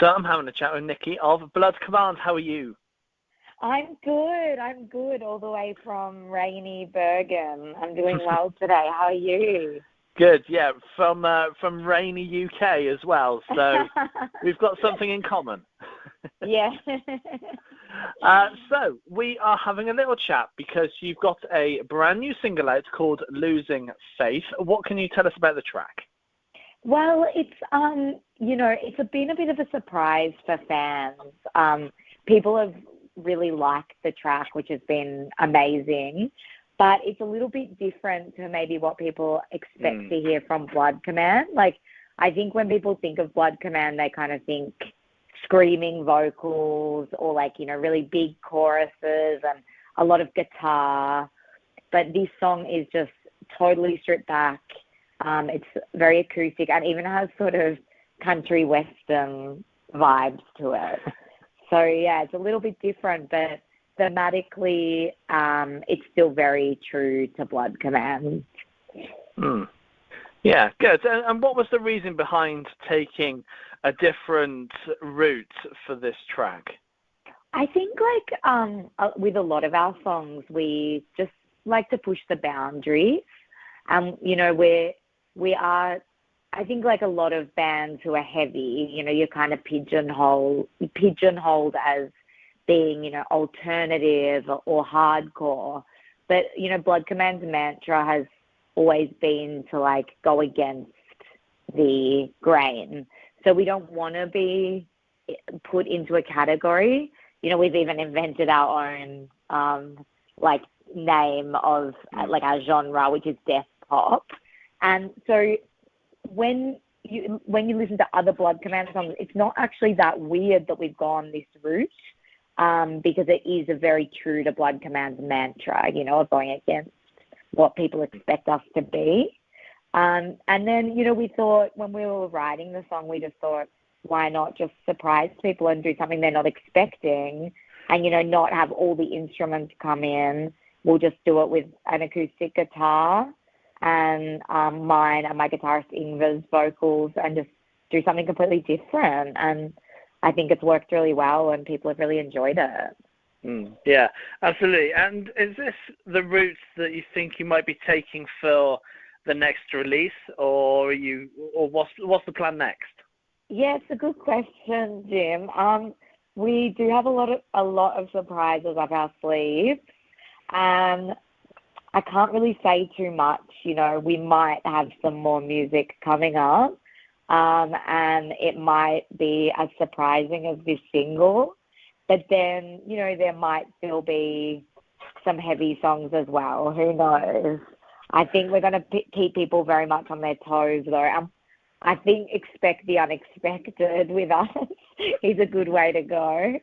So I'm having a chat with Nikki of Blood Command. How are you? I'm good. I'm good all the way from rainy Bergen. I'm doing well today. How are you? Good, yeah, from rainy UK as well. So we've got something in common. Yeah. So we are having a little chat because you've got a brand new single out called Losing Faith. What can you tell us about the track? Well, it's it's been a bit of a surprise for fans. People have really liked the track, which has been amazing, but it's a little bit different to maybe what people expect to hear from Blood Command. Like, I think when people think of Blood Command, they kind of think screaming vocals or really big choruses and a lot of guitar. But this song is just totally stripped back. It's very acoustic and even has sort of country western vibes to it. So, yeah, it's a little bit different, but thematically, it's still very true to Blood Command. Yeah, good. And what was the reason behind taking a different route for this track? I think, with a lot of our songs, we just like to push the boundaries. We are, I think, like a lot of bands who are heavy, you're kind of pigeonholed as being, alternative or hardcore. But, Blood Command's mantra has always been to, go against the grain. So we don't want to be put into a category. We've even invented our own, name of, our genre, which is death pop. And so when you listen to other Blood Command songs, it's not actually that weird that we've gone this route, because it is a very true to Blood Command's mantra, of going against what people expect us to be. And then, we thought when we were writing the song, we just thought, why not just surprise people and do something they're not expecting and, not have all the instruments come in. We'll just do it with an acoustic guitar and mine and my guitarist Ingvar's vocals and just do something completely different. And I think it's worked really well and people have really enjoyed it. Yeah, absolutely. And is this the route that you think you might be taking for the next release, or what's the plan next? Yeah, it's a good question, Jim. We do have a lot of surprises up our sleeves, and I can't really say too much. We might have some more music coming up, and it might be as surprising as this single. But then, there might still be some heavy songs as well. Who knows? I think we're going to keep people very much on their toes, though. I think expect the unexpected with us is a good way to go.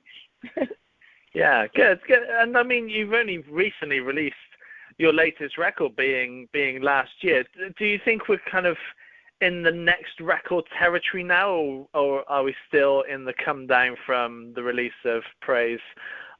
Yeah, good. And I mean, you've only recently released your latest record, being last year. Do you think we're kind of in the next record territory now, or are we still in the come down from the release of Praise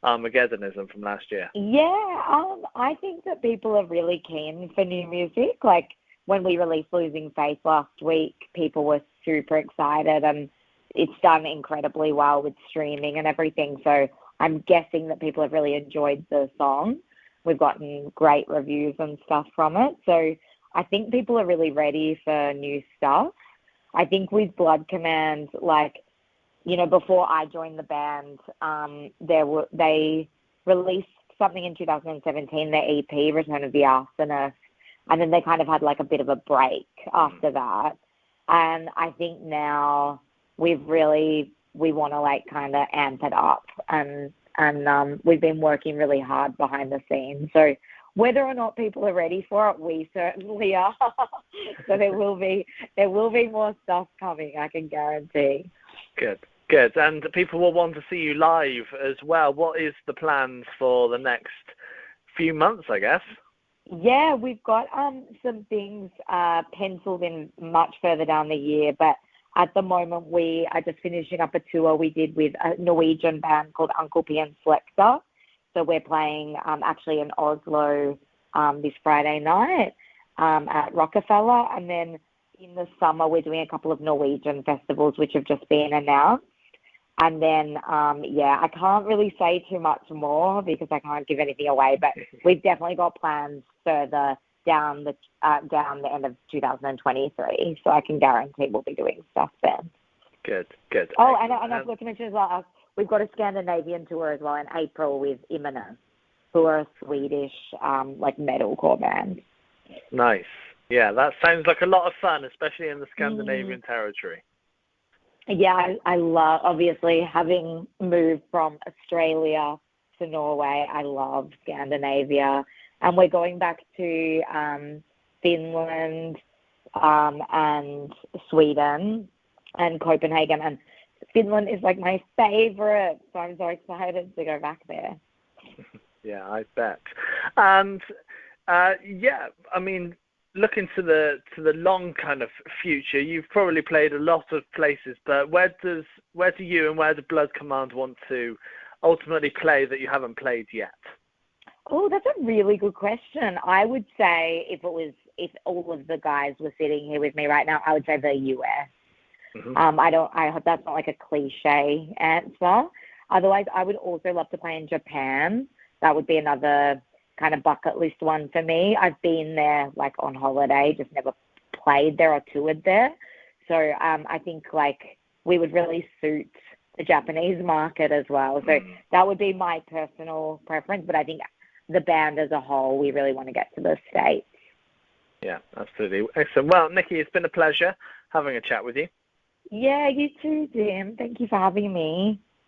Armageddonism from last year? Yeah, I think that people are really keen for new music. Like when we released Losing Faith last week, people were super excited and it's done incredibly well with streaming and everything. So I'm guessing that people have really enjoyed the song. We've gotten great reviews and stuff from it. So I think people are really ready for new stuff. I think with Blood Command, before I joined the band, they released something in 2017, their EP, Return of the Arsonist, and then they kind of had a bit of a break after that. And I think now we want to kind of amp it up, and we've been working really hard behind the scenes. So whether or not people are ready for it, we certainly are. So there will be more stuff coming, I can guarantee. Good. And people will want to see you live as well. What is the plans for the next few months, I guess? Yeah, we've got some things penciled in much further down the year, but at the moment we are just finishing up a tour we did with a Norwegian band called Uncle P and Slekta. So we're playing actually in Oslo this Friday night at Rockefeller, and then in the summer we're doing a couple of Norwegian festivals which have just been announced. And then, I can't really say too much more because I can't give anything away, but we've definitely got plans further down the end of 2023, so I can guarantee we'll be doing stuff then. Good. Oh, and I forgot to mention as well, we've got a Scandinavian tour as well in April with Imminence, who are a Swedish metalcore band. Nice. Yeah, that sounds like a lot of fun, especially in the Scandinavian territory. Yeah, I love, obviously, having moved from Australia to Norway, I love Scandinavia. And we're going back to Finland and Sweden and Copenhagen. And Finland is like my favorite, so I'm so excited to go back there. Yeah, I bet. And I mean, looking to the long kind of future, you've probably played a lot of places, but where do you and where do Blood Command want to ultimately play that you haven't played yet? Oh, that's a really good question. I would say if all of the guys were sitting here with me right now, I would say the US. Mm-hmm. I hope that's not like a cliche answer. Otherwise, I would also love to play in Japan. That would be another kind of bucket list one for me. I've been there like on holiday, just never played there or toured there. So I think like we would really suit the Japanese market as well. So that would be my personal preference, but I think the band as a whole, we really want to get to the States. Yeah, absolutely. Excellent. Well, Nikki, it's been a pleasure having a chat with you. Yeah, you too, Tim. Thank you for having me.